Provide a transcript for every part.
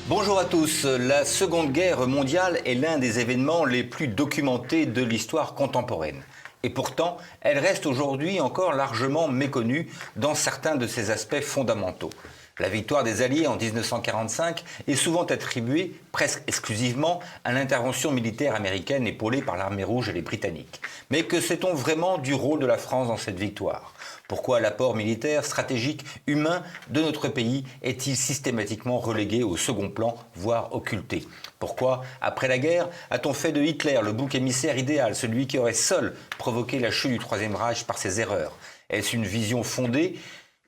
Bonjour à tous. La Seconde Guerre mondiale est l'un des événements les plus documentés de l'histoire contemporaine. Et pourtant, elle reste aujourd'hui encore largement méconnue dans certains de ses aspects fondamentaux. La victoire des Alliés en 1945 est souvent attribuée, presque exclusivement, à l'intervention militaire américaine épaulée par l'armée rouge et les Britanniques. Mais que sait-on vraiment du rôle de la France dans cette victoire ? Pourquoi l'apport militaire, stratégique, humain de notre pays est-il systématiquement relégué au second plan, voire occulté ? Pourquoi, après la guerre, a-t-on fait de Hitler le bouc émissaire idéal, celui qui aurait seul provoqué la chute du Troisième Reich par ses erreurs ? Est-ce une vision fondée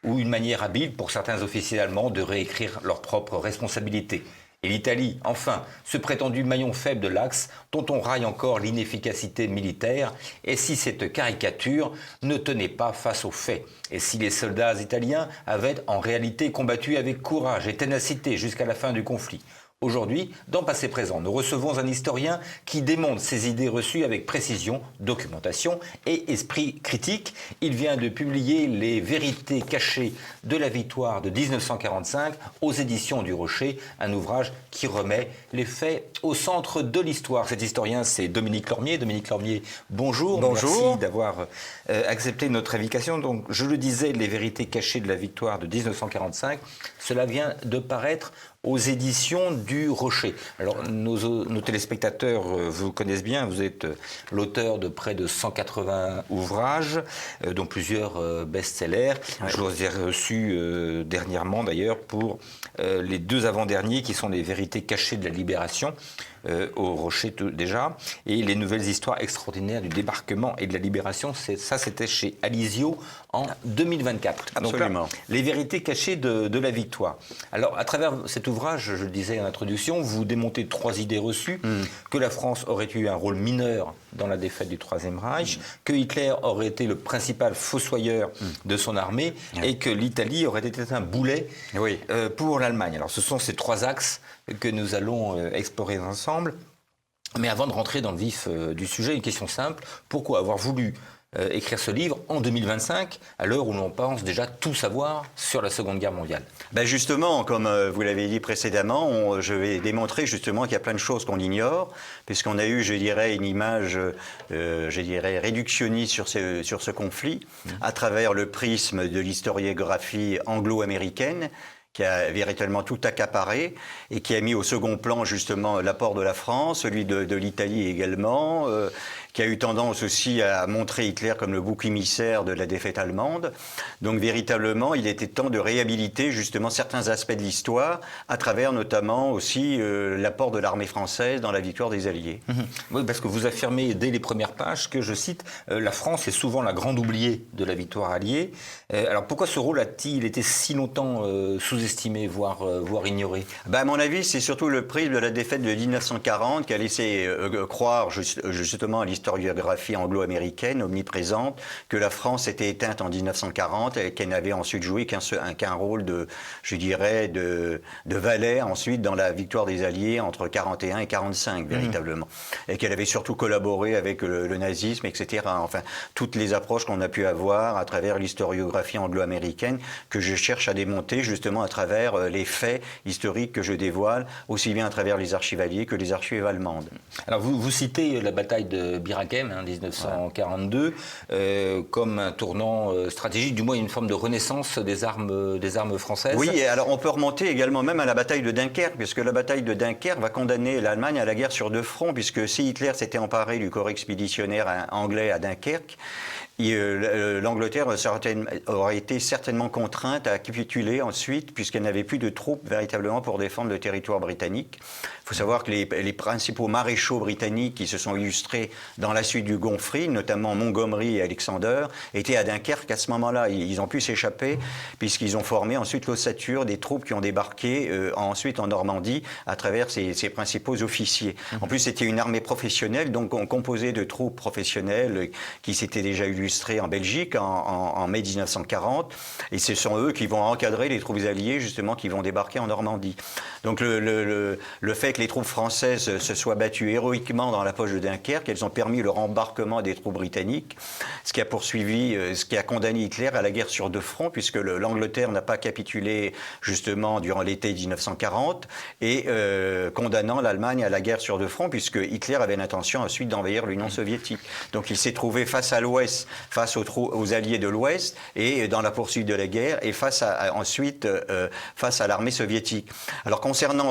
ou une manière habile pour certains officiers allemands de réécrire leurs propres responsabilités ? Et l'Italie, enfin, ce prétendu maillon faible de l'Axe dont on raille encore l'inefficacité militaire, et si cette caricature ne tenait pas face aux faits, et si les soldats italiens avaient en réalité combattu avec courage et ténacité jusqu'à la fin du conflit. Aujourd'hui, dans Passé Présent, nous recevons un historien qui démonte ses idées reçues avec précision, documentation et esprit critique. Il vient de publier Les vérités cachées de la victoire de 1945 aux éditions du Rocher, un ouvrage qui remet les faits au centre de l'histoire. Cet historien, c'est Dominique Lormier. Dominique Lormier, bonjour. Bonjour. Merci d'avoir accepté notre invitation. Donc, je le disais, Les vérités cachées de la victoire de 1945, cela vient de paraître aux éditions du Rocher. Alors, nos téléspectateurs vous connaissent bien. Vous êtes l'auteur de près de 180 ouvrages, dont plusieurs best-sellers. Ouais. Je vous ai reçus dernièrement, d'ailleurs, pour les deux avant-derniers, qui sont Les vérités cachées de la Libération, au Rocher déjà, et Les nouvelles histoires extraordinaires du débarquement et de la Libération. C'était chez Alizio en 2024. Absolument. Donc là, Les vérités cachées de la victoire. Alors, à travers cet ouvrage, je le disais en introduction, vous démontez trois idées reçues, que la France aurait eu un rôle mineur dans la défaite du Troisième Reich, que Hitler aurait été le principal fossoyeur de son armée, et que l'Italie aurait été un boulet pour l'Allemagne. Alors, ce sont ces trois axes que nous allons explorer ensemble. Mais avant de rentrer dans le vif du sujet, une question simple. Pourquoi avoir voulu écrire ce livre en 2025, à l'heure où l'on pense déjà tout savoir sur la Seconde Guerre mondiale? Ben justement, comme vous l'avez dit précédemment, je vais démontrer justement qu'il y a plein de choses qu'on ignore, puisqu'on a eu, je dirais, une image, réductionniste sur ce conflit, à travers le prisme de l'historiographie anglo-américaine, qui a véritablement tout accaparé et qui a mis au second plan justement l'apport de la France, celui de l'Italie également, qui a eu tendance aussi à montrer Hitler comme le bouc émissaire de la défaite allemande. Donc véritablement, il était temps de réhabiliter justement certains aspects de l'histoire, à travers notamment aussi l'apport de l'armée française dans la victoire des Alliés. Oui, parce que vous affirmez dès les premières pages que, je cite, la France est souvent la grande oubliée de la victoire alliée. Alors pourquoi ce rôle a-t-il été si longtemps sous-estimé, voire ignoré? À mon avis, c'est surtout le prisme de la défaite de 1940 qui a laissé croire justement à l'historiographie anglo-américaine omniprésente que la France était éteinte en 1940 et qu'elle n'avait ensuite joué qu'un rôle de valet ensuite dans la victoire des Alliés entre 41 et 45 véritablement, et qu'elle avait surtout collaboré avec le nazisme, etc. Enfin, toutes les approches qu'on a pu avoir à travers l'historiographie anglo-américaine que je cherche à démonter justement à travers les faits historiques que je dévoile, aussi bien à travers les archives alliées que les archives allemandes. Alors vous citez la bataille de Bir Hakeim, 1942, comme un tournant stratégique, du moins une forme de renaissance des armes françaises. Oui, et alors on peut remonter également même à la bataille de Dunkerque, puisque la bataille de Dunkerque va condamner l'Allemagne à la guerre sur deux fronts, puisque si Hitler s'était emparé du corps expéditionnaire anglais à Dunkerque, l'Angleterre aurait été certainement contrainte à capituler ensuite, puisqu'elle n'avait plus de troupes véritablement pour défendre le territoire britannique. Il faut savoir que les principaux maréchaux britanniques qui se sont illustrés dans la suite du conflit, notamment Montgomery et Alexander, étaient à Dunkerque à ce moment-là. Ils ont pu s'échapper puisqu'ils ont formé ensuite l'ossature des troupes qui ont débarqué ensuite en Normandie à travers ces principaux officiers. En plus, c'était une armée professionnelle, donc composée de troupes professionnelles qui s'étaient déjà illustrées illustrés en Belgique en mai 1940. Et ce sont eux qui vont encadrer les troupes alliées, justement, qui vont débarquer en Normandie. Donc le fait que les troupes françaises se soient battues héroïquement dans la poche de Dunkerque, elles ont permis le rembarquement des troupes britanniques, ce qui a condamné Hitler à la guerre sur deux fronts, puisque l'Angleterre n'a pas capitulé justement durant l'été 1940, et condamnant l'Allemagne à la guerre sur deux fronts, puisque Hitler avait l'intention ensuite d'envahir l'Union soviétique. Donc il s'est trouvé face à l'Ouest, face aux alliés de l'Ouest, et dans la poursuite de la guerre, et ensuite face à l'armée soviétique. Alors concernant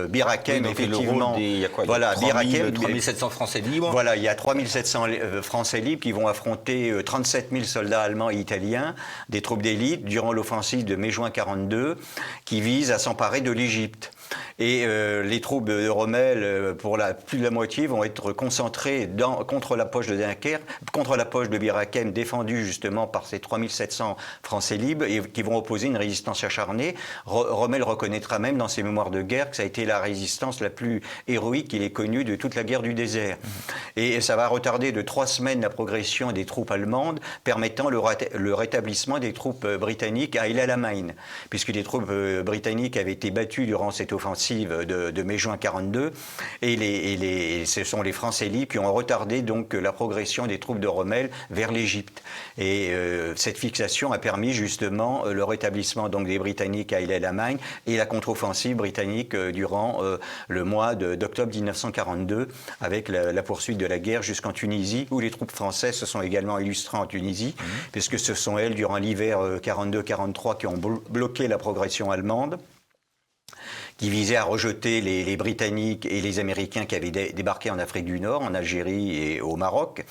Bir Hakeim, effectivement, il y a quoi, voilà, Bir Hakeim, 3700 Français libres. Voilà, il y a 3700 Français libres qui vont affronter 37 000 soldats allemands et italiens, des troupes d'élite, durant l'offensive de mai-juin 42, qui vise à s'emparer de l'Égypte. Et les troupes de Rommel, pour plus de la moitié, vont être concentrées contre la poche de Dunkerque, contre la poche de Bir Hakeim, défendue justement par ces 3700 Français libres, et qui vont opposer une résistance acharnée. Rommel reconnaîtra même dans ses mémoires de guerre que ça a été la résistance la plus héroïque qu'il ait connue de toute la guerre du désert. Et ça va retarder de 3 semaines la progression des troupes allemandes, permettant le rétablissement des troupes britanniques à El Alamein, puisque les troupes britanniques avaient été battues durant cette offensive de mai-juin 42, et ce sont les Français libres qui ont retardé donc la progression des troupes de Rommel vers l'Égypte. Et cette fixation a permis justement le rétablissement donc des Britanniques à El Alamein et la contre-offensive britannique durant le mois d'octobre 1942, avec la poursuite de la guerre jusqu'en Tunisie, où les troupes françaises se sont également illustrées en Tunisie, puisque ce sont elles, durant l'hiver 42-43, qui ont bloqué la progression allemande, qui visait à rejeter les Britanniques et les Américains qui avaient débarqué en Afrique du Nord, en Algérie et au Maroc.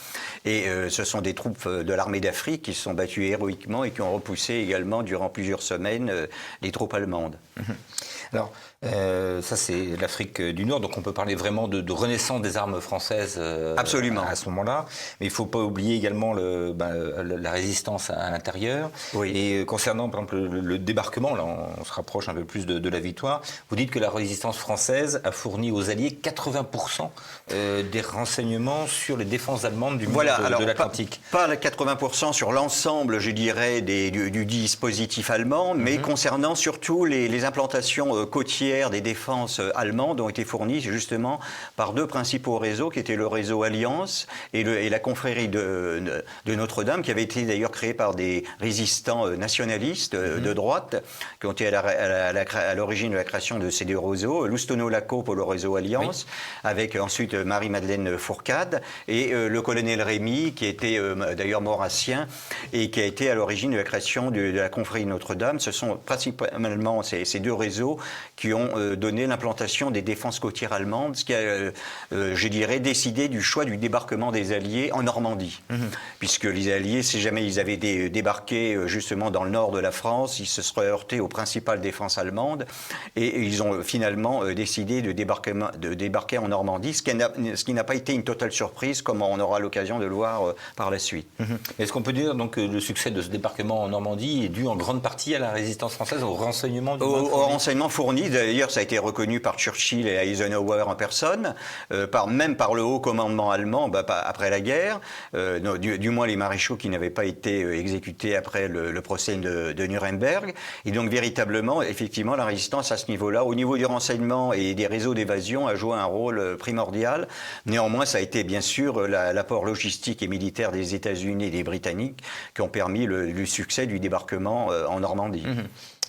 Et ce sont des troupes de l'armée d'Afrique qui se sont battues héroïquement et qui ont repoussé également durant plusieurs semaines les troupes allemandes. Alors, ça c'est l'Afrique du Nord, donc on peut parler vraiment de renaissance des armes françaises Absolument. À ce moment-là. Mais il ne faut pas oublier également la résistance à l'intérieur. Oui. Et concernant par exemple le débarquement, là on se rapproche un peu plus de la victoire, vous dites que la résistance française a fourni aux Alliés 80% des renseignements sur les défenses allemandes du mur de l'Atlantique. Pas 80% sur l'ensemble, je dirais, du dispositif allemand, mais concernant surtout les implantations côtières des défenses allemandes ont été fournies justement par deux principaux réseaux, qui étaient le réseau Alliance et la confrérie de Notre-Dame, qui avait été d'ailleurs créée par des résistants nationalistes de droite, qui ont été à l'origine de la création de ces deux réseaux, Loustono-Laco pour le réseau Alliance, avec ensuite Marie-Madeleine Fourcade, et le colonel Rémy, qui était d'ailleurs maurassien, et qui a été à l'origine de la création de la confrérie de Notre-Dame. Ce sont principalement ces deux réseaux qui ont donné l'implantation des défenses côtières allemandes, ce qui a, je dirais, décidé du choix du débarquement des Alliés en Normandie. Puisque les Alliés, si jamais ils avaient débarqué justement dans le nord de la France, ils se seraient heurtés aux principales défenses allemandes, et ils ont finalement décidé de débarquer en Normandie, ce qui n'a pas été une totale surprise, comme on aura l'occasion de le voir par la suite. Est-ce qu'on peut dire donc que le succès de ce débarquement en Normandie est dû en grande partie à la résistance française, au renseignement du monde fourni ? Renseignements fournis, d'ailleurs ça a été reconnu par Churchill et Eisenhower en personne, même par le haut commandement allemand après la guerre, du moins les maréchaux qui n'avaient pas été exécutés après le procès de Nuremberg. Et donc véritablement, effectivement, la résistance à ce niveau-là, au niveau du renseignement et des réseaux d'évasion, a joué un rôle primordial. Néanmoins, ça a été bien sûr l'apport logistique et militaire des États-Unis et des Britanniques qui ont permis le succès du débarquement en Normandie.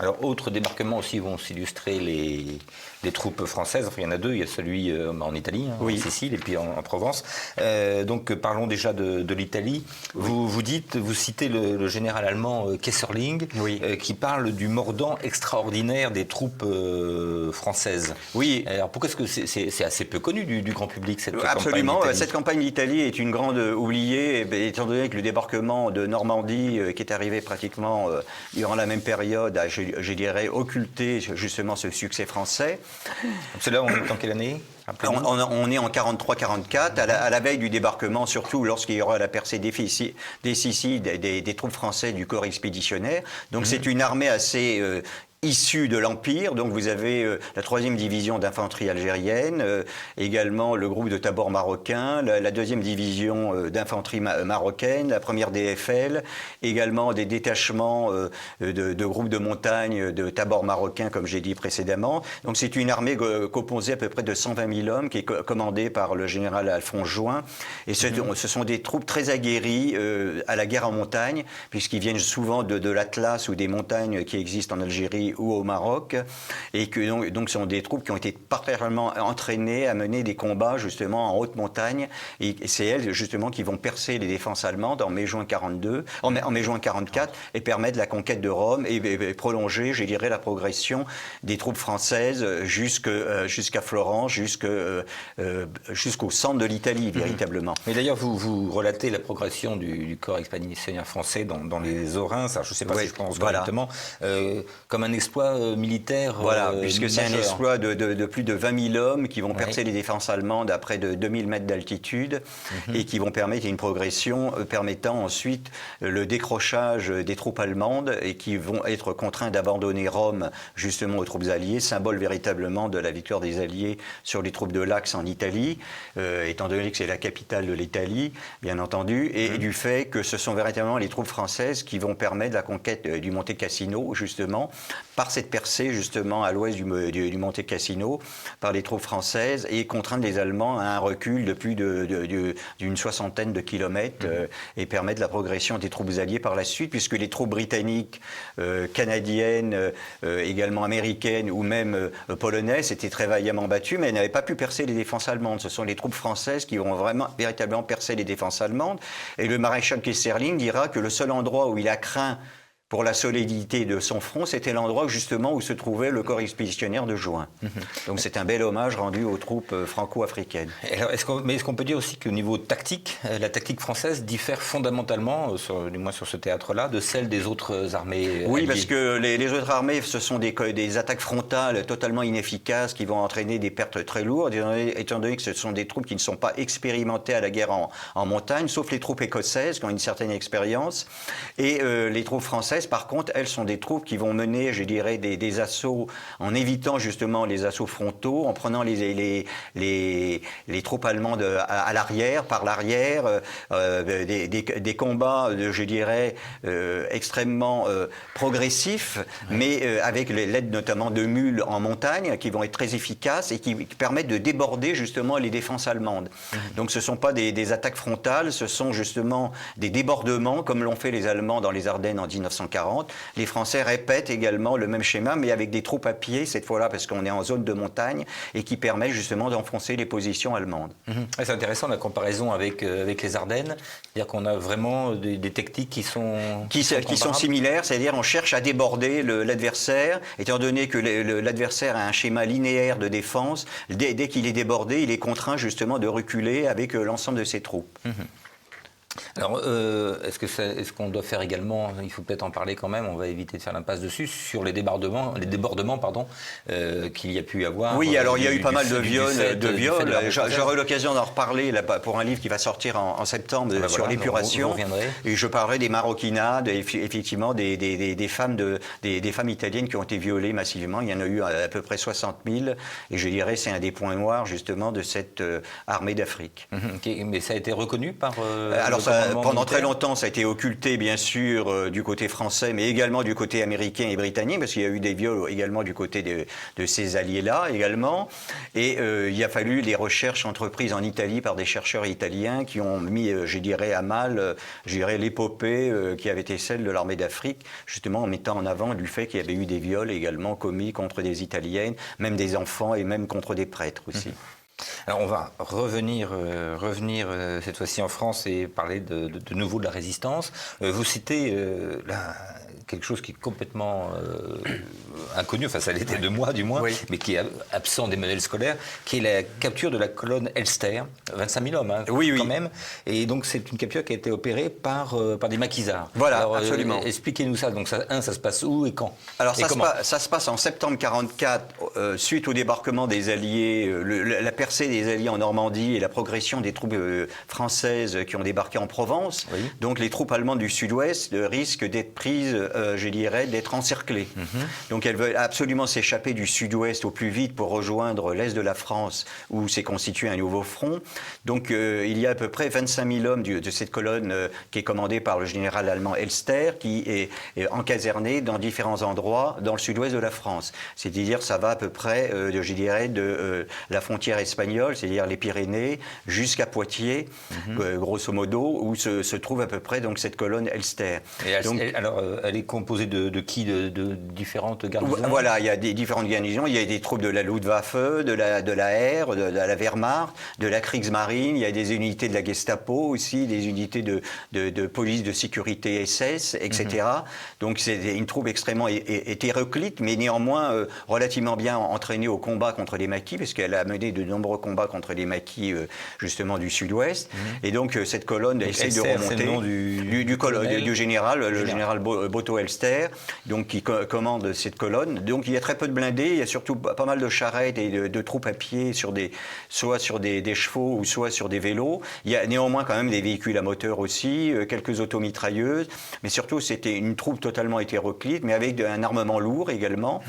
Alors, autres débarquements aussi vont s'illustrer les troupes françaises. Enfin, il y en a deux. Il y a celui en Italie, en Sicile, et puis en Provence. Donc, parlons déjà de l'Italie. Oui. Vous citez le général allemand Kesserling, qui parle du mordant extraordinaire des troupes françaises. Oui. Alors, pourquoi est-ce que c'est assez peu connu du grand public, cette campagne Absolument. d'Italie ? Cette campagne d'Italie est une grande oubliée, étant donné que le débarquement de Normandie, qui est arrivé pratiquement durant la même période, a, je dirais, occulté justement ce succès français. Cela, on est en quelle année ? On est en 43-44, à la veille du débarquement, surtout lorsqu'il y aura la percée décisive des troupes françaises du corps expéditionnaire. Donc c'est une armée assez issus de l'Empire. Donc vous avez la 3e division d'infanterie algérienne, également le groupe de Tabor marocain, la 2e division d'infanterie marocaine, la 1re DFL, également des détachements de groupes de montagne de Tabor marocain, comme j'ai dit précédemment. Donc c'est une armée composée à peu près de 120 000 hommes, qui est commandée par le général Alphonse Juin. Et ce sont des troupes très aguerries à la guerre en montagne, puisqu'ils viennent souvent de l'Atlas ou des montagnes qui existent en Algérie ou au Maroc, et que donc ce sont des troupes qui ont été particulièrement entraînées à mener des combats justement en haute montagne, et c'est elles justement qui vont percer les défenses allemandes en mai-juin 44 et permettre la conquête de Rome et prolonger, je dirais, la progression des troupes françaises jusqu'à Florence, jusqu'au centre de l'Italie véritablement. Mais d'ailleurs vous relatez la progression du corps expéditionnaire français dans les Orins, je ne sais pas si je pense correctement, comme un exploit militaire. Voilà, puisque c'est un exploit de plus de 20 000 hommes qui vont percer les défenses allemandes à près de 2000 mètres d'altitude et qui vont permettre une progression permettant ensuite le décrochage des troupes allemandes et qui vont être contraints d'abandonner Rome justement aux troupes alliées, symbole véritablement de la victoire des Alliés sur les troupes de l'Axe en Italie, étant donné que c'est la capitale de l'Italie, bien entendu, et du fait que ce sont véritablement les troupes françaises qui vont permettre la conquête du Monte Cassino, justement, par cette percée justement à l'ouest du Monte Cassino par les troupes françaises et contraindre les Allemands à un recul de plus d'une soixantaine de kilomètres et permettre la progression des troupes alliées par la suite, puisque les troupes britanniques, canadiennes, également américaines ou même polonaises étaient très vaillamment battues, mais elles n'avaient pas pu percer les défenses allemandes. Ce sont les troupes françaises qui vont véritablement percer les défenses allemandes, et le maréchal Kesselring dira que le seul endroit où il a craint pour la solidité de son front, c'était l'endroit justement où se trouvait le corps expéditionnaire de Juin. Donc c'est un bel hommage rendu aux troupes franco-africaines. Alors, est-ce qu'on peut dire aussi qu'au niveau tactique, la tactique française diffère fondamentalement, du moins sur ce théâtre-là, de celle des autres armées Oui, alliées? parce que les autres armées, ce sont des attaques frontales totalement inefficaces qui vont entraîner des pertes très lourdes, étant donné que ce sont des troupes qui ne sont pas expérimentées à la guerre en montagne, sauf les troupes écossaises qui ont une certaine expérience. Et les troupes françaises, par contre, elles sont des troupes qui vont mener, je dirais, des assauts en évitant justement les assauts frontaux, en prenant les troupes allemandes à l'arrière, par l'arrière, des combats, je dirais, extrêmement progressifs, mais avec l'aide notamment de mules en montagne qui vont être très efficaces et qui permettent de déborder justement les défenses allemandes. Donc ce ne sont pas des attaques frontales, ce sont justement des débordements comme l'ont fait les Allemands dans les Ardennes en 1940. Les Français répètent également le même schéma, mais avec des troupes à pied cette fois-là, parce qu'on est en zone de montagne et qui permet justement d'enfoncer les positions allemandes. C'est intéressant la comparaison avec les Ardennes, c'est-à-dire qu'on a vraiment des techniques qui sont similaires, c'est-à-dire on cherche à déborder l'adversaire, étant donné que l'adversaire a un schéma linéaire de défense, dès qu'il est débordé, il est contraint justement de reculer avec l'ensemble de ses troupes. Alors, est-ce qu'on doit faire également, il faut peut-être en parler quand même, on va éviter de faire l'impasse dessus, sur les débordements qu'il y a pu avoir? Oui, alors il y a eu pas mal de viols. J'aurai l'occasion d'en reparler là, pour un livre qui va sortir en septembre sur l'épuration. Et je parlerai des maroquinades, effectivement, des femmes italiennes qui ont été violées massivement. Il y en a eu à peu près 60 000. Et je dirais c'est un des points noirs justement de cette armée d'Afrique. Mais ça a été reconnu par... Alors pendant très longtemps, ça a été occulté, bien sûr, du côté français, mais également du côté américain et britannique, parce qu'il y a eu des viols également du côté de ces alliés-là, également. Et il a fallu les recherches entreprises en Italie par des chercheurs italiens qui ont mis, je dirais, à mal, l'épopée qui avait été celle de l'armée d'Afrique, justement en mettant en avant du fait qu'il y avait eu des viols également commis contre des Italiennes, même des enfants et même contre des prêtres aussi. Alors on va revenir cette fois-ci en France et parler de nouveau de la résistance. Vous citez quelque chose qui est complètement inconnu, enfin ça l'était de moi du moins, mais qui est absent des manuels scolaires, qui est la capture de la colonne Elster, 25 000 hommes quand même, et donc c'est une capture qui a été opérée par des maquisards. Voilà, alors, absolument. Expliquez-nous ça, donc ça se passe où et quand? Alors ça se passe en septembre 1944, suite au débarquement des Alliés, la percée des Alliés en Normandie et la progression des troupes françaises qui ont débarqué en Provence. Donc les troupes allemandes du sud-ouest risquent d'être prises, je dirais, d'être encerclées. Donc elles veut absolument s'échapper du sud-ouest au plus vite pour rejoindre l'est de la France, où s'est constitué un nouveau front. Donc il y a à peu près 25 000 hommes de cette colonne qui est commandée par le général allemand Elster, qui est encaserné dans différents endroits dans le sud-ouest de la France. C'est-à-dire ça va à peu près, je dirais, de la frontière espagnole, c'est-à-dire les Pyrénées, jusqu'à Poitiers, grosso modo, où se trouve à peu près donc, cette colonne Elster. Alors, elle est composée de qui, de différentes garnisons? Voilà, il y a des différentes garnisons. Il y a des troupes de la Luftwaffe, de la R, de la Wehrmacht, de la Kriegsmarine. Il y a des unités de la Gestapo aussi, des unités de police de sécurité SS, etc. Donc c'est une troupe extrêmement hétéroclite, mais néanmoins relativement bien entraînée au combat contre les maquis, parce qu'elle a mené de nombreux combats contre les maquis justement du sud-ouest. Et donc cette colonne essaie de remonter. C'est le nom du général, le général Botho Elster, donc qui commande cette colonne. Donc il y a très peu de blindés, il y a surtout pas mal de charrettes et de troupes à pied, soit sur des chevaux ou soit sur des vélos. Il y a néanmoins quand même des véhicules à moteur aussi, quelques automitrailleuses, mais surtout c'était une troupe totalement hétéroclite, mais avec un armement lourd également.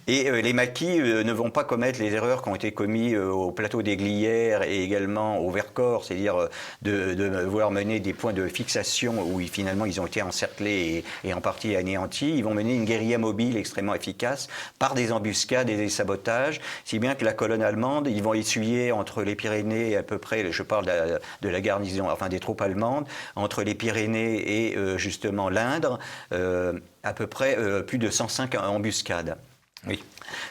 Et les maquis ne vont pas commettre les erreurs qui ont été commises au plateau des Glières et également au Vercors, c'est-à-dire de vouloir mener des points de fixation où finalement ils ont été encerclés et en partie anéantis. Ils vont mener une guérilla mobile extrêmement efficace par des embuscades et des sabotages, si bien que la colonne allemande, ils vont essuyer entre les Pyrénées et à peu près, je parle de la garnison, enfin des troupes allemandes, entre les Pyrénées et justement l'Indre, à peu près plus de 105 embuscades. Oui.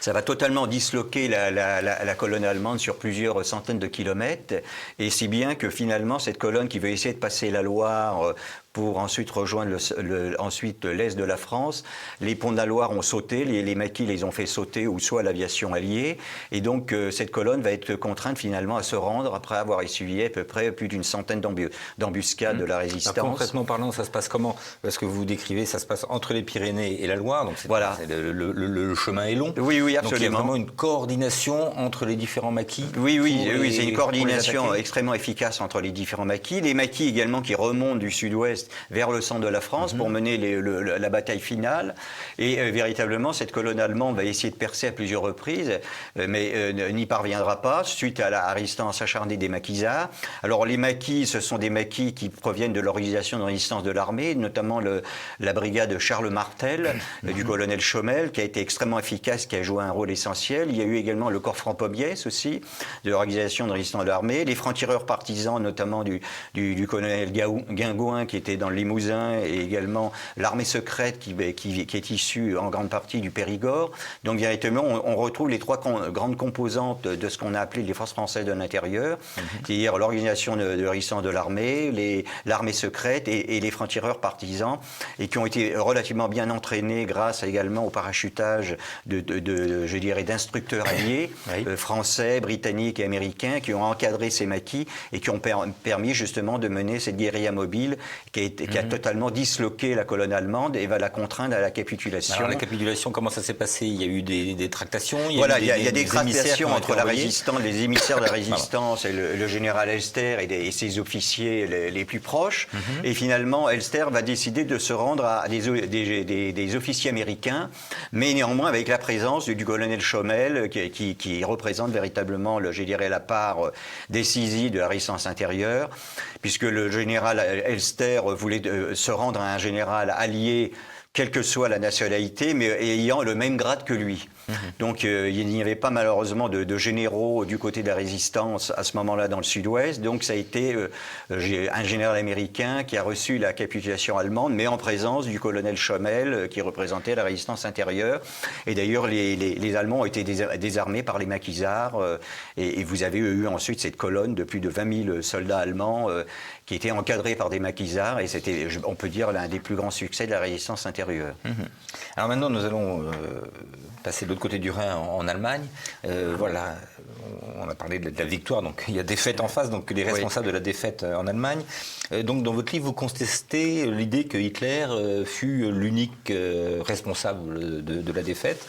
Ça va totalement disloquer la colonne allemande sur plusieurs centaines de kilomètres, et si bien que finalement cette colonne qui veut essayer de passer la Loire pour ensuite rejoindre ensuite l'est de la France, les ponts de la Loire ont sauté, les maquis les ont fait sauter, ou soit l'aviation alliée, et donc cette colonne va être contrainte finalement à se rendre après avoir essuyé à peu près plus d'une centaine d'embuscades de la résistance. Alors, concrètement parlant, ça se passe comment? Parce que vous décrivez, ça se passe entre les Pyrénées et la Loire, donc voilà. Le chemin est long. Oui, absolument. Donc il y a vraiment une coordination entre les différents maquis. Oui, c'est une coordination extrêmement efficace entre les différents maquis. Les maquis également qui remontent du sud-ouest vers le centre de la France pour mener la bataille finale. Et véritablement, cette colonne allemande va essayer de percer à plusieurs reprises, mais n'y parviendra pas, suite à la résistance acharnée des maquisards. Alors les maquis, ce sont des maquis qui proviennent de l'organisation de résistance de l'armée, notamment la brigade Charles Martel, du colonel Chaumel, qui a été extrêmement efficace, qui a joué un rôle essentiel. Il y a eu également le corps Franc-Pommiès aussi, de l'organisation de résistance de l'armée, les francs-tireurs partisans, notamment du colonel Guingouin, qui était dans le Limousin, et également l'armée secrète qui est issue en grande partie du Périgord. Donc véritablement, on retrouve les trois grandes composantes de ce qu'on a appelé les forces françaises de l'intérieur, c'est-à-dire l'organisation de résistance de l'armée, l'armée secrète et les francs-tireurs partisans, et qui ont été relativement bien entraînés grâce également au parachutage je dirais, d'instructeurs alliés, français, britanniques et américains, qui ont encadré ces maquis et qui ont permis justement de mener cette guérilla mobile qui a totalement disloqué la colonne allemande et va la contraindre à la capitulation. Alors la capitulation, comment ça s'est passé? Il y a eu des tractations? Il y a des tractations entre les émissaires de la résistance et le général Elster et ses officiers les plus proches. Et finalement, Elster va décider de se rendre à des officiers américains, mais néanmoins avec la présence du colonel Chaumel qui représente véritablement, je dirais, la part décisive de la résistance intérieure, puisque le général Elster voulait se rendre à un général allié, quelle que soit la nationalité, mais ayant le même grade que lui. Donc il n'y avait pas malheureusement de généraux du côté de la résistance à ce moment-là dans le sud-ouest. Donc ça a été un général américain qui a reçu la capitulation allemande, mais en présence du colonel Chaumel qui représentait la résistance intérieure. Et d'ailleurs les Allemands ont été désarmés par les maquisards et vous avez eu ensuite cette colonne de plus de 20 000 soldats allemands qui étaient encadrés par des maquisards, et c'était, on peut dire, l'un des plus grands succès de la résistance intérieure. Alors maintenant, nous allons passer de l'autre côté du Rhin en Allemagne. Voilà, on a parlé de la victoire, donc il y a défaite en face, donc les responsables de la défaite en Allemagne. Donc dans votre livre, vous contestez l'idée que Hitler fut l'unique responsable de la défaite.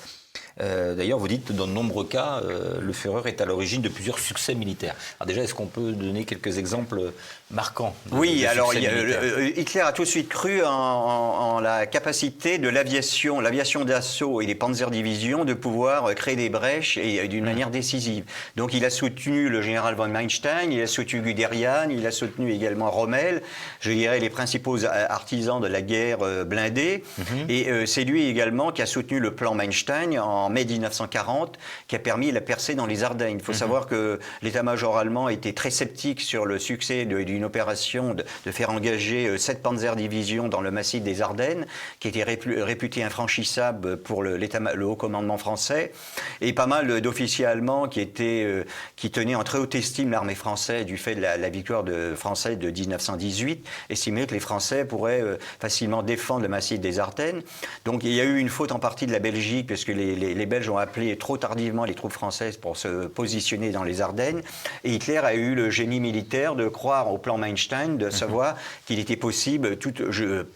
D'ailleurs, vous dites que dans de nombreux cas, le Führer est à l'origine de plusieurs succès militaires. Alors déjà, est-ce qu'on peut donner quelques exemples marquants Oui, alors Hitler a tout de suite cru en la capacité de l'aviation d'assaut et les Panzerdivisions de pouvoir créer des brèches et d'une manière décisive. Donc il a soutenu le général von Manstein, il a soutenu Guderian, il a soutenu également Rommel, je dirais les principaux artisans de la guerre blindée. Et c'est lui également qui a soutenu le plan Manstein en mai 1940, qui a permis la percée dans les Ardennes. Il faut savoir que l'état-major allemand était très sceptique sur le succès d'une opération de faire engager 7 Panzerdivisions dans le massif des Ardennes, qui était réputé infranchissable pour le haut commandement français, et pas mal d'officiers allemands qui tenaient en très haute estime l'armée française du fait de la victoire française de 1918, estimaient que les Français pourraient facilement défendre le massif des Ardennes. Donc il y a eu une faute en partie de la Belgique, parce que les Belges ont appelé trop tardivement les troupes françaises pour se positionner dans les Ardennes, et Hitler a eu le génie militaire de croire au plan Manstein, de savoir qu'il était possible,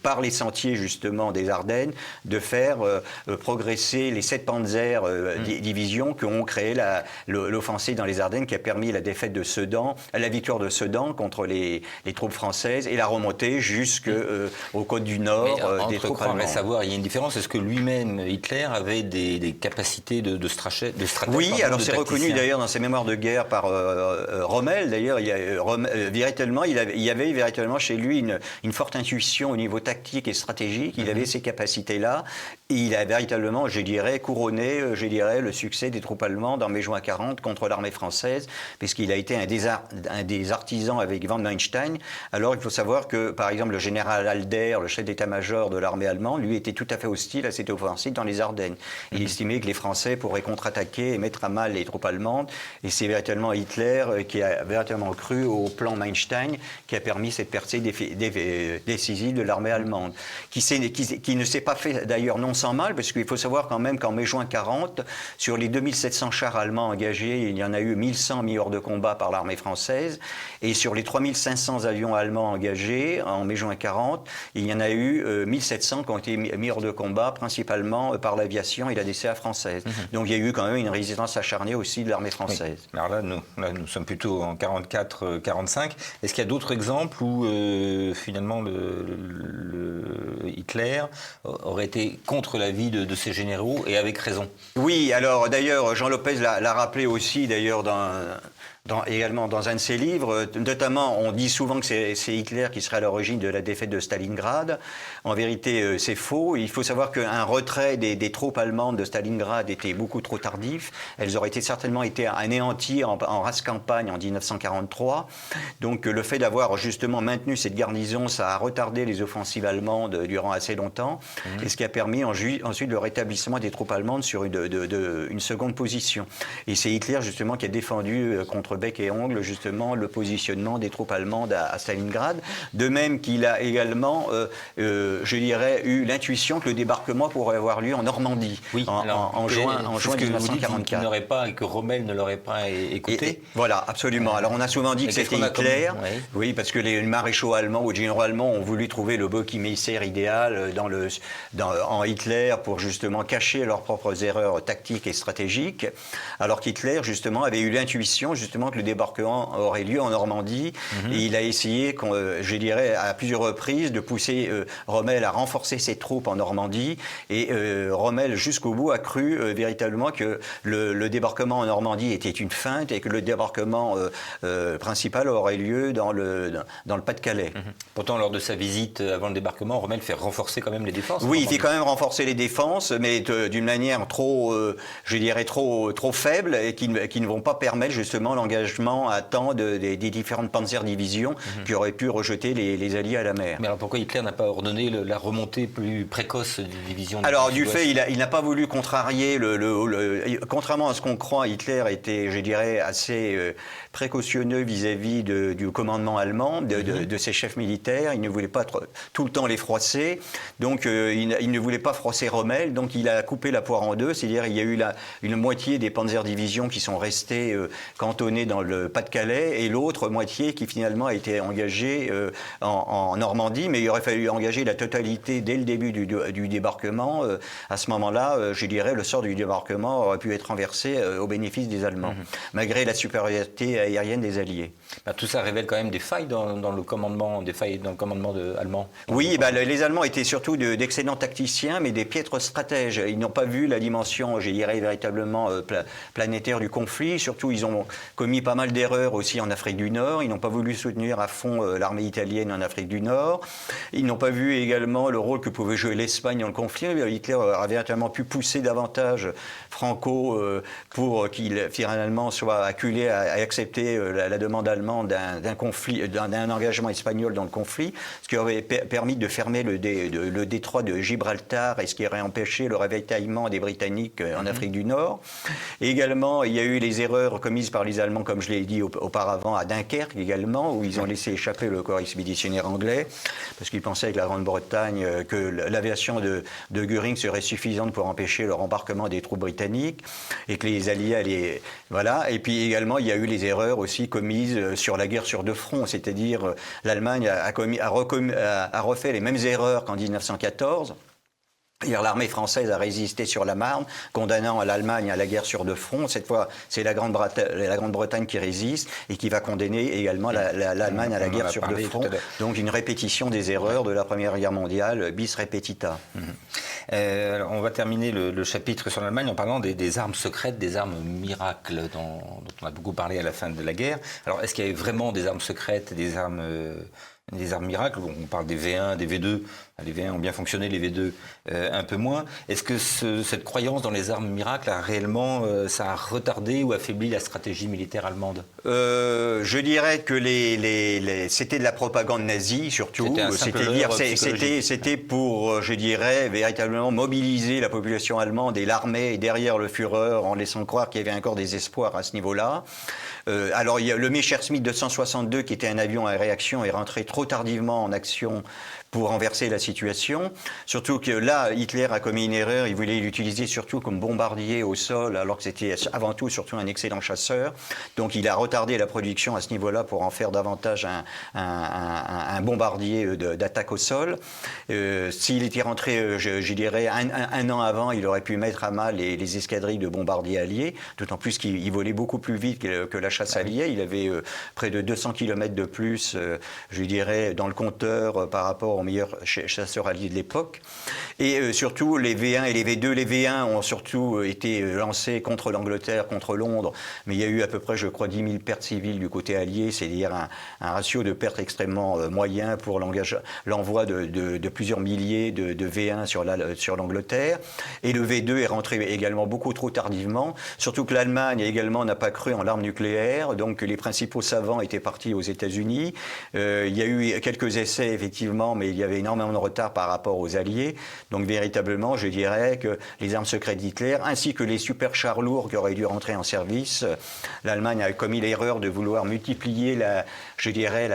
par les sentiers justement des Ardennes, de faire progresser les 7 Panzer divisions qui ont créé l'offensive dans les Ardennes, qui a permis la défaite de Sedan, la victoire de Sedan contre les troupes françaises, et la remontée jusqu'aux côtes du Nord des troupes allemandes. Savoir, il y a une différence. Est-ce que lui-même, Hitler, avait des capacités de stratège? Oui, alors c'est reconnu d'ailleurs dans ses mémoires de guerre par Rommel. D'ailleurs, il y avait véritablement chez lui une forte intuition au niveau tactique et stratégique. Il avait ces capacités-là. Et il a véritablement, je dirais, couronné le succès des troupes allemandes en mai-juin 40 contre l'armée française, puisqu'il a été un des artisans avec von Manstein. Alors, il faut savoir que, par exemple, le général Halder, le chef d'état-major de l'armée allemande, lui était tout à fait hostile à cette offensive dans les Ardennes. Il estimait que les Français pourraient contre-attaquer et mettre à mal les troupes allemandes. Et c'est véritablement Hitler qui a véritablement cru au plan Manstein qui a permis cette percée décisive de l'armée allemande, qui ne s'est pas fait d'ailleurs non sans mal, parce qu'il faut savoir quand même qu'en mai-juin 40, sur les 2700 chars allemands engagés, il y en a eu 1100 mis hors de combat par l'armée française, et sur les 3500 avions allemands engagés en mai-juin 40, il y en a eu 1700 qui ont été mis hors de combat, principalement par l'aviation et la DCA française. Donc il y a eu quand même une résistance acharnée aussi de l'armée française. Oui. Alors là, nous sommes plutôt en 44-45. Est-ce qu'il y a d'autres exemples où finalement Hitler aurait été contre l'avis de ses généraux, et avec raison? Oui, alors d'ailleurs, Jean Lopez l'a rappelé aussi d'ailleurs également dans un de ses livres. Notamment, on dit souvent que c'est Hitler qui serait à l'origine de la défaite de Stalingrad. En vérité, c'est faux. Il faut savoir qu'un retrait des troupes allemandes de Stalingrad était beaucoup trop tardif. Elles auraient certainement été anéanties en race campagne en 1943. Donc le fait d'avoir justement maintenu cette garnison, ça a retardé les offensives allemandes durant assez longtemps, et ce qui a permis ensuite le rétablissement des troupes allemandes sur une seconde position. Et c'est Hitler justement qui a défendu contre bec et ongle justement le positionnement des troupes allemandes à Stalingrad, de même qu'il a également, je dirais, eu l'intuition que le débarquement pourrait avoir lieu en Normandie, en juin 1944. Qu'il n'aurait pas, et que Rommel ne l'aurait pas écouté. Voilà, absolument. Alors on a souvent dit que c'était Hitler, oui, parce que les maréchaux allemands ou les généraux allemands ont voulu trouver le bouc émissaire idéal en Hitler pour justement cacher leurs propres erreurs tactiques et stratégiques, alors qu'Hitler justement avait eu l'intuition justement que le débarquement aurait lieu en Normandie, et il a essayé, je dirais, à plusieurs reprises de pousser Rommel à renforcer ses troupes en Normandie, et Rommel jusqu'au bout a cru véritablement que le débarquement en Normandie était une feinte et que le débarquement principal aurait lieu dans le Pas-de-Calais. Pourtant, lors de sa visite avant le débarquement, Rommel fait renforcer quand même les défenses. Oui, il fait quand même renforcer les défenses, mais d'une manière je dirais trop faible, et qui ne vont pas permettre justement l'engagement à temps des différentes Panzerdivisions qui auraient pu rejeter les Alliés à la mer. Mais alors pourquoi Hitler n'a pas ordonné la remontée plus précoce des divisions? Alors du fait, il n'a pas voulu contrarier contrairement à ce qu'on croit, Hitler était, je dirais, assez précautionneux vis-à-vis du commandement allemand, de ses chefs militaires. Il ne voulait pas tout le temps les froisser, donc il ne voulait pas froisser Rommel, donc il a coupé la poire en deux, c'est-à-dire il y a eu une moitié des Panzerdivisions qui sont restées cantonnées engagée dans le Pas-de-Calais et l'autre moitié qui finalement a été engagée en Normandie, mais il aurait fallu engager la totalité dès le début du débarquement. À ce moment-là, je dirais, le sort du débarquement aurait pu être renversé au bénéfice des Allemands, malgré la supériorité aérienne des Alliés. Tout ça révèle quand même des failles dans le commandement, allemand. Oui, les Allemands étaient surtout d'excellents tacticiens, mais des piètres stratèges. Ils n'ont pas vu la dimension, je dirais, véritablement planétaire du conflit. Surtout, ils ont commis pas mal d'erreurs aussi en Afrique du Nord. Ils n'ont pas voulu soutenir à fond l'armée italienne en Afrique du Nord. Ils n'ont pas vu également le rôle que pouvait jouer l'Espagne dans le conflit. Hitler avait véritablement pu pousser davantage Franco pour qu'il finalement soit acculé à accepter la demande allemande d'un engagement espagnol dans le conflit, ce qui aurait permis de fermer le détroit de Gibraltar et ce qui aurait empêché le ravitaillement des Britanniques en Afrique du Nord. Et également, il y a eu les erreurs commises par les Allemands, comme je l'ai dit auparavant, à Dunkerque également, où ils ont laissé échapper le corps expéditionnaire anglais, parce qu'ils pensaient avec la Grande-Bretagne que l'aviation de Göring serait suffisante pour empêcher le rembarquement des troupes britanniques, et que les Alliés allaient... Voilà. Et puis également, il y a eu les erreurs aussi commises sur la guerre sur deux fronts, c'est-à-dire l'Allemagne a refait les mêmes erreurs qu'en 1914. L'armée française a résisté sur la Marne, condamnant l'Allemagne à la guerre sur deux fronts. Cette fois, c'est la Grande-Bretagne qui résiste et qui va condamner également l'Allemagne à la guerre sur deux fronts. Donc une répétition des erreurs de la Première Guerre mondiale, bis repetita. Alors on va terminer le chapitre sur l'Allemagne en parlant des armes secrètes, des armes miracles dont on a beaucoup parlé à la fin de la guerre. Alors est-ce qu'il y avait vraiment des armes secrètes, des armes miracles? On parle des V1, des V2. Les V1 ont bien fonctionné, les V2 un peu moins. Est-ce que cette croyance dans les armes miracles a réellement ça a retardé ou affaibli la stratégie militaire allemande? Je dirais que c'était de la propagande nazie surtout. C'était pour, je dirais, véritablement mobiliser la population allemande et l'armée derrière le Führer en laissant croire qu'il y avait encore des espoirs à ce niveau-là. Alors il y a le Messerschmitt 262 qui était un avion à réaction est rentré trop tardivement en action pour renverser la situation. Surtout que là, Hitler a commis une erreur. Il voulait l'utiliser surtout comme bombardier au sol, alors que c'était avant tout surtout un excellent chasseur. Donc il a retardé la production à ce niveau-là pour en faire davantage un bombardier d'attaque au sol. S'il était rentré, je dirais, un an avant, il aurait pu mettre à mal les escadrilles de bombardiers alliés, d'autant plus qu'il volait beaucoup plus vite que la chasse alliée. Il avait près de 200 km de plus, je dirais, dans le compteur par rapport aux meilleurs chasseurs alliés de l'époque. Et surtout, les V1 et les V2. Les V1 ont surtout été lancés contre l'Angleterre, contre Londres, mais il y a eu à peu près, je crois, 10 000 pertes civiles du côté allié, c'est-à-dire un ratio de pertes extrêmement moyen pour l'envoi de plusieurs milliers de V1 sur l'Angleterre. Et le V2 est rentré également beaucoup trop tardivement, surtout que l'Allemagne également n'a pas cru en l'arme nucléaire, donc les principaux savants étaient partis aux États-Unis. Il y a eu quelques essais, effectivement, mais il y avait énormément de retard par rapport aux Alliés. Donc véritablement, je dirais que les armes secrètes d'Hitler, ainsi que les superchars lourds qui auraient dû rentrer en service, l'Allemagne a commis l'erreur de vouloir multiplier la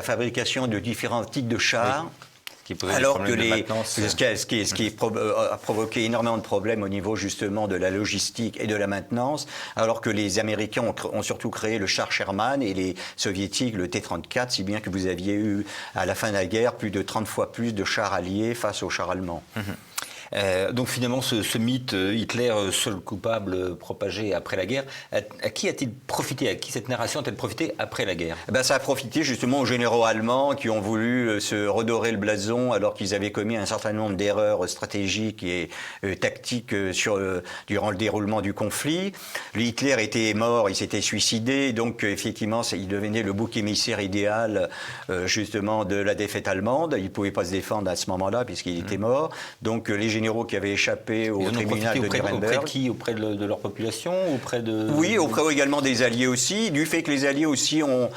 fabrication de différents types de chars. Oui. Alors que ce qui a provoqué énormément de problèmes au niveau justement de la logistique et de la maintenance, alors que les Américains ont surtout créé le char Sherman et les Soviétiques le T-34, si bien que vous aviez eu à la fin de la guerre plus de 30 fois plus de chars alliés face aux chars allemands. Donc finalement, ce mythe Hitler seul coupable propagé après la guerre, à qui a-t-il profité? À qui cette narration a-t-elle profité après la guerre? Ça a profité justement aux généraux allemands qui ont voulu se redorer le blason alors qu'ils avaient commis un certain nombre d'erreurs stratégiques et tactiques durant le déroulement du conflit. Hitler était mort, il s'était suicidé, donc effectivement il devenait le bouc émissaire idéal justement de la défaite allemande. Il ne pouvait pas se défendre à ce moment-là puisqu'il était mort. Donc les généraux qui avaient échappé au tribunal de Nuremberg. Auprès de qui? Auprès de leur population? Oui, auprès également des Alliés aussi, du fait que les Alliés aussi ont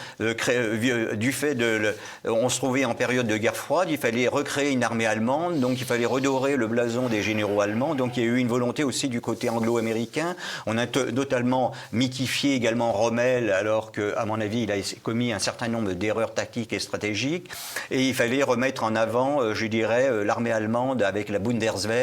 on se trouvait en période de guerre froide, il fallait recréer une armée allemande, donc il fallait redorer le blason des généraux allemands, donc il y a eu une volonté aussi du côté anglo-américain. On a totalement mythifié également Rommel, alors qu'à mon avis, il a commis un certain nombre d'erreurs tactiques et stratégiques, et il fallait remettre en avant, je dirais, l'armée allemande avec la Bundeswehr,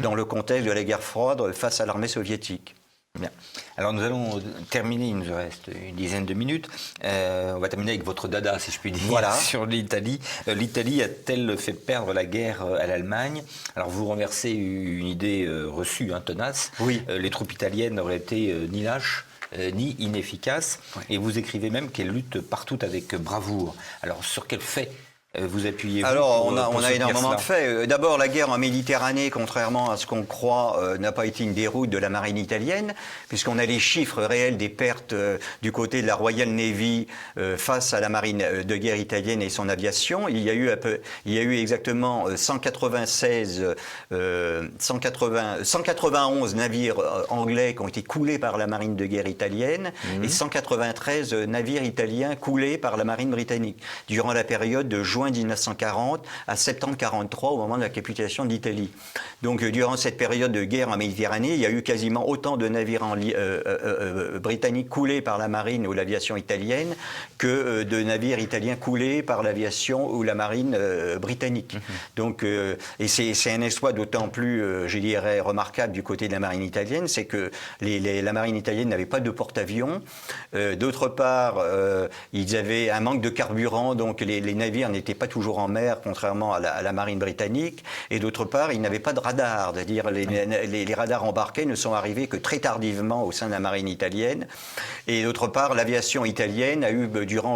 dans le contexte de la guerre froide face à l'armée soviétique. Bien. Alors nous allons terminer, il nous reste une dizaine de minutes. On va terminer avec votre dada, si je puis dire, voilà. sur l'Italie. L'Italie a-t-elle fait perdre la guerre à l'Allemagne? Alors vous renversez une idée reçue, tenace. Oui. Les troupes italiennes n'auraient été ni lâches, ni inefficaces. Oui. Et vous écrivez même qu'elles luttent partout avec bravoure. Alors sur quel fait vous appuyez-vous? Alors, on a énormément de faits. D'abord, la guerre en Méditerranée, contrairement à ce qu'on croit, n'a pas été une déroute de la marine italienne, puisqu'on a les chiffres réels des pertes du côté de la Royal Navy face à la marine de guerre italienne et son aviation. Il y a eu exactement 191 navires anglais qui ont été coulés par la marine de guerre italienne et 193 navires italiens coulés par la marine britannique durant la période de juin 1940 à septembre 1943 au moment de la capitulation d'Italie. Donc durant cette période de guerre en Méditerranée, il y a eu quasiment autant de navires britanniques coulés par la marine ou l'aviation italienne que de navires italiens coulés par l'aviation ou la marine britannique. Donc, et c'est un exploit d'autant plus, je dirais, remarquable du côté de la marine italienne, c'est que la marine italienne n'avait pas de porte-avions. D'autre part, ils avaient un manque de carburant, donc les navires n'étaient pas toujours en mer, contrairement à la marine britannique. Et d'autre part, ils n'avaient pas de radar. C'est-à-dire les radars embarqués ne sont arrivés que très tardivement au sein de la marine italienne. Et d'autre part, l'aviation italienne a eu,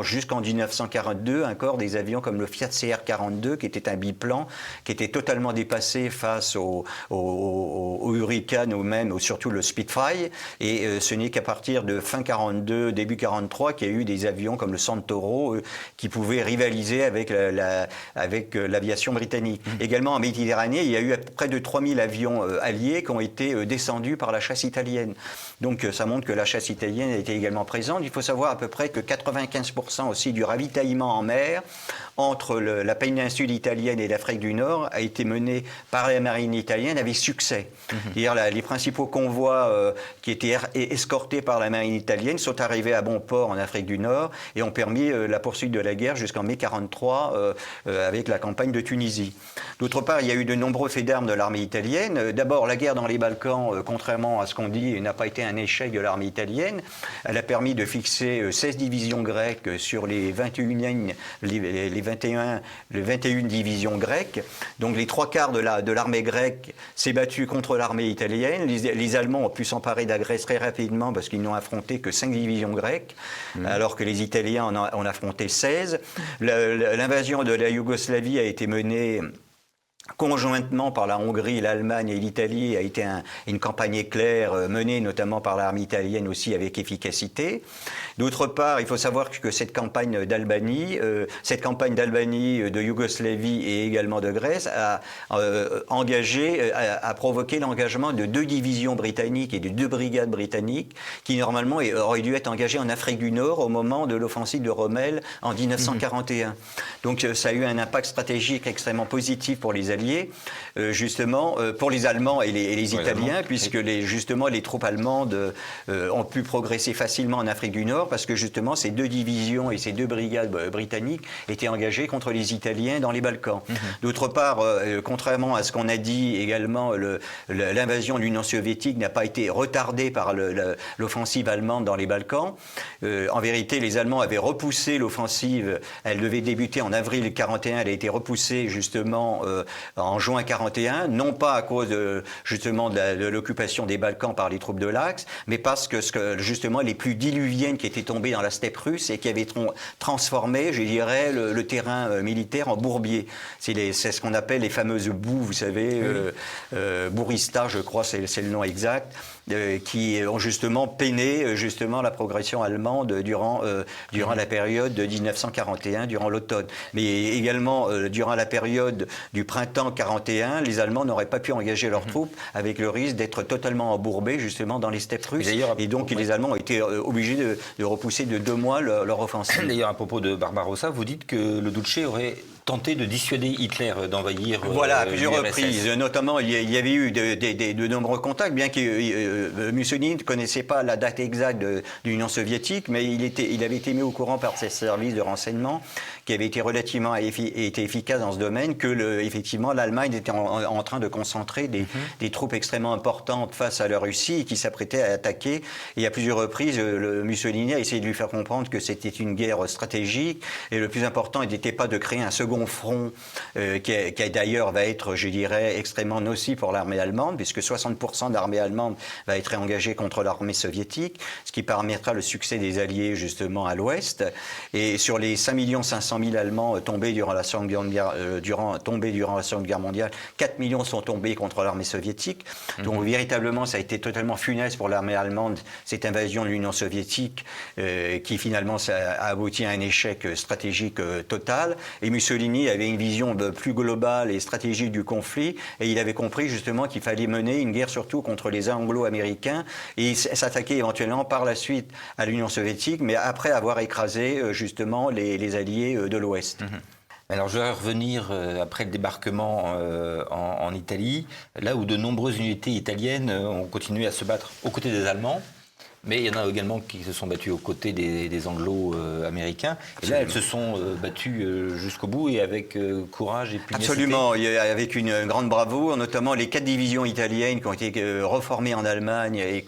jusqu'en 1942, encore des avions comme le Fiat CR-42, qui était un biplan, qui était totalement dépassé face au Hurricane ou même surtout le Spitfire. Et ce n'est qu'à partir de fin 42, début 43, qu'il y a eu des avions comme le Centauro qui pouvaient rivaliser avec l'aviation britannique. Également en Méditerranée, il y a eu près de 3000 avions alliés qui ont été descendus par la chasse italienne. Donc ça montre que la chasse italienne a été également présente. Il faut savoir à peu près que 95% aussi du ravitaillement en mer entre la péninsule italienne et l'Afrique du Nord a été mené par la marine italienne avec succès. C'est-à-dire les principaux convois qui étaient escortés par la marine italienne sont arrivés à bon port en Afrique du Nord et ont permis la poursuite de la guerre jusqu'en mai 1943 avec la campagne de Tunisie. D'autre part, il y a eu de nombreux faits d'armes de l'armée italienne. D'abord, la guerre dans les Balkans, contrairement à ce qu'on dit, n'a pas été un échec de l'armée italienne. Elle a permis de fixer 16 divisions grecques sur les 21 divisions grecques. Donc les trois quarts de l'armée grecque s'est battue contre l'armée italienne. Les Allemands ont pu s'emparer de la Grèce très rapidement parce qu'ils n'ont affronté que 5 divisions grecques, alors que les Italiens en ont affronté 16. L'invasion de la Yougoslavie a été menée conjointement par la Hongrie, l'Allemagne et l'Italie, a été une campagne éclair menée notamment par l'armée italienne aussi avec efficacité. D'autre part, il faut savoir que cette campagne d'Albanie, de Yougoslavie et également de Grèce a provoqué l'engagement de 2 divisions britanniques et de 2 brigades britanniques qui normalement auraient dû être engagées en Afrique du Nord au moment de l'offensive de Rommel en 1941. Donc ça a eu un impact stratégique extrêmement positif pour les Alliés, justement pour les Allemands et les Italiens, puisque les troupes allemandes ont pu progresser facilement en Afrique du Nord, parce que justement ces 2 divisions et ces 2 brigades britanniques étaient engagées contre les Italiens dans les Balkans. D'autre part, contrairement à ce qu'on a dit également, l'invasion de l'Union soviétique n'a pas été retardée par l'offensive allemande dans les Balkans. En vérité, les Allemands avaient repoussé l'offensive. Elle devait débuter en avril 1941. Elle a été repoussée justement en juin 1941, non pas à cause justement de l'occupation des Balkans par les troupes de l'Axe, mais parce que justement les pluies diluviennes qui étaient tombées dans la steppe russe et qui avaient transformé, je dirais, le terrain militaire en bourbier. C'est ce qu'on appelle les fameuses boues, vous savez, Bourista, je crois, c'est le nom exact, qui ont justement peiné la progression allemande durant la période de 1941, durant l'automne. Mais également durant la période du printemps 1941, les Allemands n'auraient pas pu engager leurs troupes avec le risque d'être totalement embourbés justement dans les steppes russes. Et donc les Allemands ont été obligés de repousser de 2 mois leur offensive. D'ailleurs, à propos de Barbarossa, vous dites que le Duce aurait tenté de dissuader Hitler d'envahir Voilà, à plusieurs l'URSS. reprises. Notamment, il y avait eu de nombreux contacts, bien que Mussolini ne connaissait pas la date exacte de l'Union soviétique, mais il avait été mis au courant par ses services de renseignement, qui avaient été relativement été efficaces dans ce domaine, que effectivement l'Allemagne était en train de concentrer des troupes extrêmement importantes face à la Russie et qui s'apprêtait à attaquer. Et à plusieurs reprises, Mussolini a essayé de lui faire comprendre que c'était une guerre stratégique et le plus important, il n'était pas de créer un second front qui d'ailleurs va être, je dirais, extrêmement nocif pour l'armée allemande, puisque 60% de l'armée allemande va être engagée contre l'armée soviétique, ce qui permettra le succès des Alliés justement à l'Ouest. Et sur les 5 500 000 Allemands tombés durant la Seconde Guerre mondiale, 4 millions sont tombés contre l'armée soviétique. Donc véritablement, ça a été totalement funeste pour l'armée allemande, cette invasion de l'Union soviétique, qui finalement a abouti à un échec stratégique total. Et Mussolini avait une vision plus globale et stratégique du conflit, et il avait compris justement qu'il fallait mener une guerre surtout contre les Anglo-Américains et s'attaquer éventuellement par la suite à l'Union soviétique, mais après avoir écrasé justement les alliés de l'Ouest. Alors je vais revenir après le débarquement en Italie, là où de nombreuses unités italiennes ont continué à se battre aux côtés des Allemands. Mais il y en a également qui se sont battus aux côtés des Anglo-Américains. Et là, elles se sont battues jusqu'au bout et avec courage et pugnacité. Absolument, avec une grande bravoure, notamment les 4 divisions italiennes qui ont été reformées en Allemagne et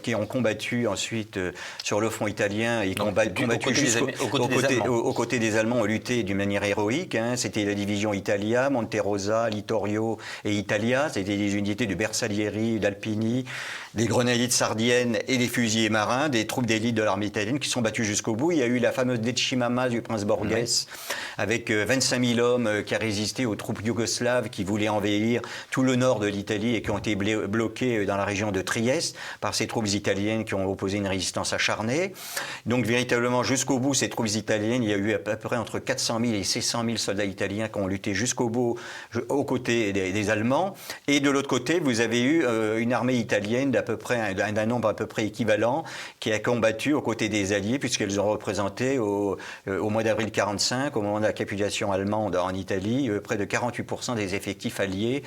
qui ont combattu ensuite sur le front italien et combattu aux côtés des Allemands, ont lutté d'une manière héroïque. C'était la division Italia, Monterosa, Littorio et Italia. C'était des unités de Bersaglieri, d'Alpini, des grenadiers de Sardienne et des fusiliers marins, des troupes d'élite de l'armée italienne qui sont battues jusqu'au bout. Il y a eu la fameuse Decimama du prince Borghese, avec 25 000 hommes qui a résisté aux troupes yougoslaves qui voulaient envahir tout le nord de l'Italie et qui ont été bloqués dans la région de Trieste par ces troupes italiennes qui ont opposé une résistance acharnée. Donc véritablement jusqu'au bout, ces troupes italiennes, il y a eu à peu près entre 400 000 et 600 000 soldats italiens qui ont lutté jusqu'au bout aux côtés des Allemands. Et de l'autre côté, vous avez eu une armée italienne d'un nombre à peu près équivalent qui a combattu aux côtés des Alliés, puisqu'elles ont représenté au mois d'avril 1945, au moment de la capitulation allemande en Italie, près de 48% des effectifs alliés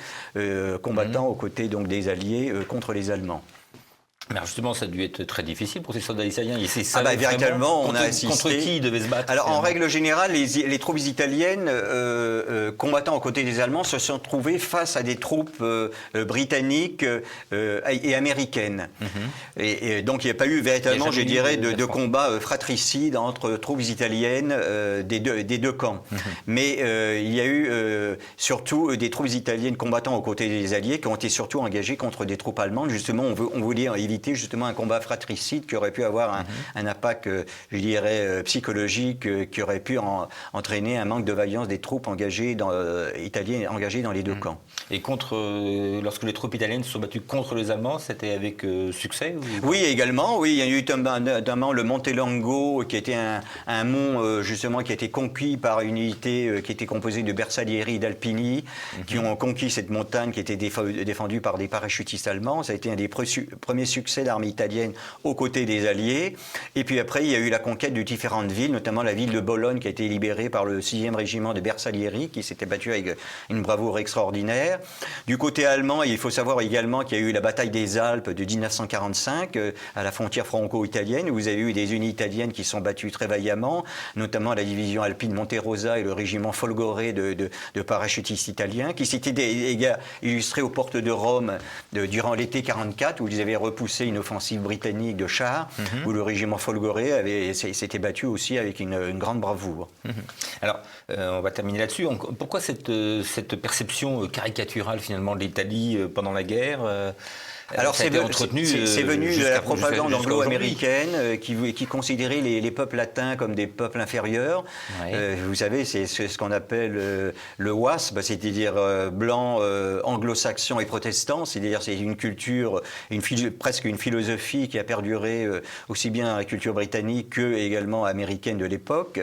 combattant aux côtés donc, des Alliés contre les Allemands. Mais justement, ça a dû être très difficile pour ces soldats italiens. Véritablement, on a assisté. Contre qui ils devaient se battre? Alors, en règle générale, les troupes italiennes combattant aux côtés des Allemands se sont trouvées face à des troupes britanniques et américaines. Et donc, il n'y a pas eu véritablement, je dirais, de combat fratricide entre troupes italiennes des deux camps. Mais il y a eu surtout des troupes italiennes combattant aux côtés des Alliés qui ont été surtout engagées contre des troupes allemandes. Justement, on voulait éviter justement un combat fratricide qui aurait pu avoir un impact, je dirais, psychologique, qui aurait pu entraîner un manque de vaillance des troupes italiennes engagées dans les deux camps. Et lorsque les troupes italiennes se sont battues contre les Allemands, c'était avec succès Oui, également. Oui, il y a eu notamment le Monte Longo, qui était un mont justement qui a été conquis par une unité qui était composée de Bersaglieri et d'Alpini, qui ont conquis cette montagne qui était défendue par des parachutistes allemands. Ça a été un des premiers succès de l'armée italienne aux côtés des Alliés. Et puis après, il y a eu la conquête de différentes villes, notamment la ville de Bologne qui a été libérée par le 6e régiment de Bersaglieri, qui s'était battu avec une bravoure extraordinaire. Du côté allemand, il faut savoir également qu'il y a eu la bataille des Alpes de 1945 à la frontière franco-italienne, où vous avez eu des unités italiennes qui sont battues très vaillamment, notamment la division alpine Monterosa et le régiment Folgore de parachutistes italiens, qui s'étaient illustrés aux portes de Rome durant l'été 1944, où ils avaient repoussé une offensive britannique de chars, où le régiment Folgore s'était battu aussi avec une grande bravoure. Alors, on va terminer là-dessus. Pourquoi cette perception caricaturale finalement de l'Italie pendant la guerre Alors c'est venu de la propagande anglo-américaine qui considérait les peuples latins comme des peuples inférieurs. Vous savez, c'est ce qu'on appelle le WASP, c'est-à-dire blanc, anglo-saxon et protestant. C'est-à-dire c'est une culture, presque une philosophie qui a perduré aussi bien dans la culture britannique que également américaine de l'époque,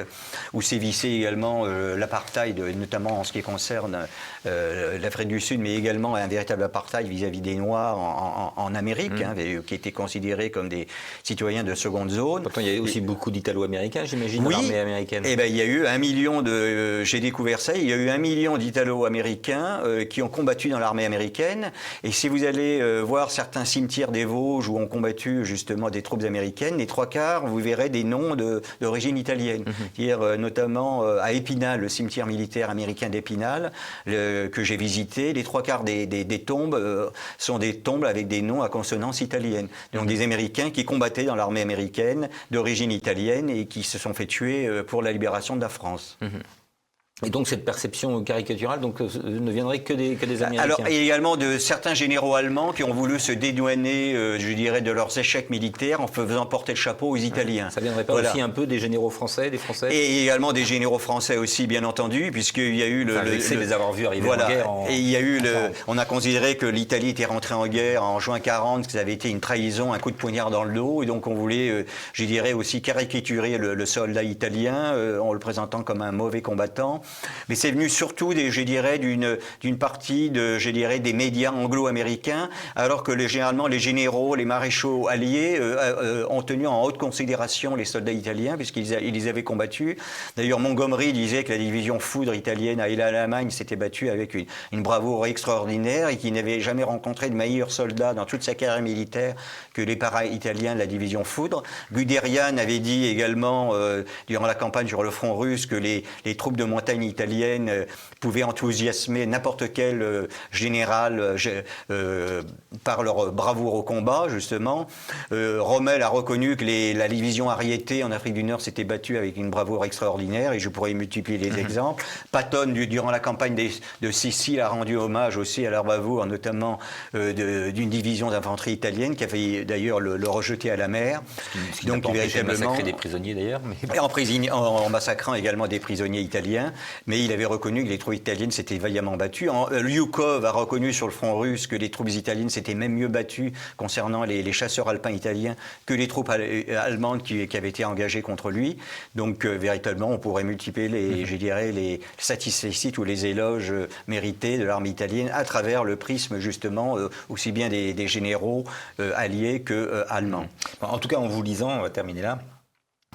où sévissait également l'apartheid, notamment en ce qui concerne l'Afrique du Sud, mais également un véritable apartheid vis-à-vis des Noirs en Amérique, qui étaient considérés comme des citoyens de seconde zone. Pourtant, il y a aussi beaucoup d'Italo-Américains, j'imagine, Oui, dans l'armée américaine. Eh ben, il y a eu 1 million de... j'ai découvert ça, il y a eu 1 million d'Italo-Américains qui ont combattu dans l'armée américaine. Et si vous allez voir certains cimetières des Vosges où ont combattu justement des troupes américaines, les 3/4, vous verrez des noms d'origine italienne. C'est-à-dire notamment à Épinal, le cimetière militaire américain d'Épinal, que j'ai visité, les 3/4 des tombes sont des tombes avec des noms à consonance italienne. Donc des Américains qui combattaient dans l'armée américaine d'origine italienne et qui se sont fait tuer pour la libération de la France. Et donc cette perception caricaturale ne viendrait que des Américains. Alors, et également de certains généraux allemands qui ont voulu se dédouaner, je dirais, de leurs échecs militaires en faisant porter le chapeau aux Italiens. Ça viendrait pas aussi un peu des généraux français, des Français? Et également des généraux français aussi, bien entendu, puisqu'il y a eu de les avoir vus arriver en guerre. Et il y a eu on a considéré que l'Italie était rentrée en guerre en juin 40, que ça avait été une trahison, un coup de poignard dans le dos, et donc on voulait, je dirais, aussi caricaturer le soldat italien en le présentant comme un mauvais combattant. Mais c'est venu surtout, je dirais, d'une partie des médias anglo-américains, alors que généralement les généraux, les maréchaux alliés ont tenu en haute considération les soldats italiens, puisqu'ils les avaient combattus. D'ailleurs, Montgomery disait que la division foudre italienne à l'Allemagne s'était battue avec une bravoure extraordinaire et qu'il n'avait jamais rencontré de meilleurs soldats dans toute sa carrière militaire que les para-italiens de la division foudre. Guderian avait dit également, durant la campagne sur le front russe, que les troupes de montagne italiennes pouvaient enthousiasmer n'importe quel général par leur bravoure au combat, justement. Rommel a reconnu que la division Ariete en Afrique du Nord s'était battue avec une bravoure extraordinaire, et je pourrais multiplier les exemples. Patton, durant la campagne de Sicile, a rendu hommage aussi à la bravoure, notamment d'une division d'infanterie italienne qui avait d'ailleurs le rejeté à la mer. Donc, véritablement massacrer des prisonniers d'ailleurs. Mais... En massacrant également des prisonniers italiens. Mais il avait reconnu que les troupes italiennes s'étaient vaillamment battues. Lyukov a reconnu sur le front russe que les troupes italiennes s'étaient même mieux battues concernant les chasseurs alpins italiens que les troupes allemandes qui avaient été engagées contre lui. Donc véritablement, on pourrait multiplier je dirais, les satisfecit ou les éloges mérités de l'armée italienne à travers le prisme justement aussi bien des généraux alliés que allemands. En tout cas, en vous lisant, on va terminer là,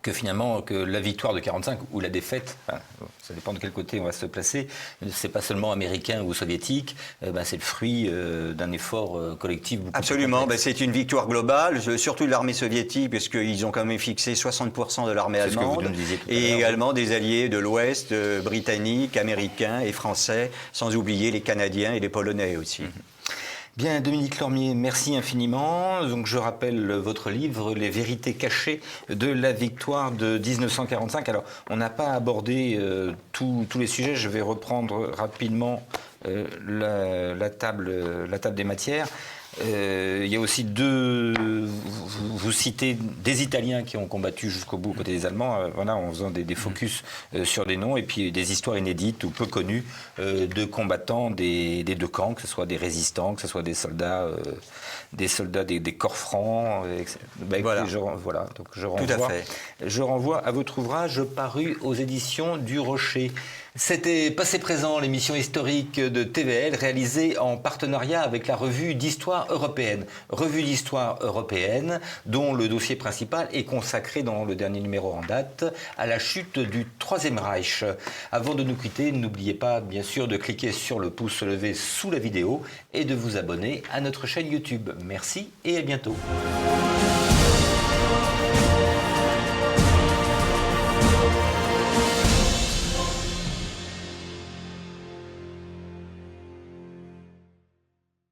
que finalement que la victoire de 45 ou la défaite, ça dépend de quel côté on va se placer, c'est pas seulement américain ou soviétique, c'est le fruit d'un effort collectif beaucoup Absolument, plus complexe. C'est une victoire globale, surtout de l'armée soviétique, parce qu'ils ont quand même fixé 60% de l'armée allemande, et également des alliés de l'Ouest, britanniques, américains et français, sans oublier les Canadiens et les Polonais aussi. Bien, Dominique Lormier, merci infiniment. Donc, je rappelle votre livre, Les vérités cachées de la victoire de 1945. Alors, on n'a pas abordé tous les sujets. Je vais reprendre rapidement la table des matières. Il y a aussi vous citez des Italiens qui ont combattu jusqu'au bout côté des Allemands, en faisant des focus sur des noms, et puis des histoires inédites ou peu connues de combattants des deux camps, que ce soit des résistants, que ce soit des soldats des corps francs. Voilà. Donc je renvoie à votre ouvrage paru aux éditions du Rocher. C'était Passé Présent, l'émission historique de TVL réalisée en partenariat avec la Revue d'Histoire Européenne. Revue d'Histoire Européenne dont le dossier principal est consacré dans le dernier numéro en date à la chute du Troisième Reich. Avant de nous quitter, n'oubliez pas bien sûr de cliquer sur le pouce levé sous la vidéo et de vous abonner à notre chaîne YouTube. Merci et à bientôt.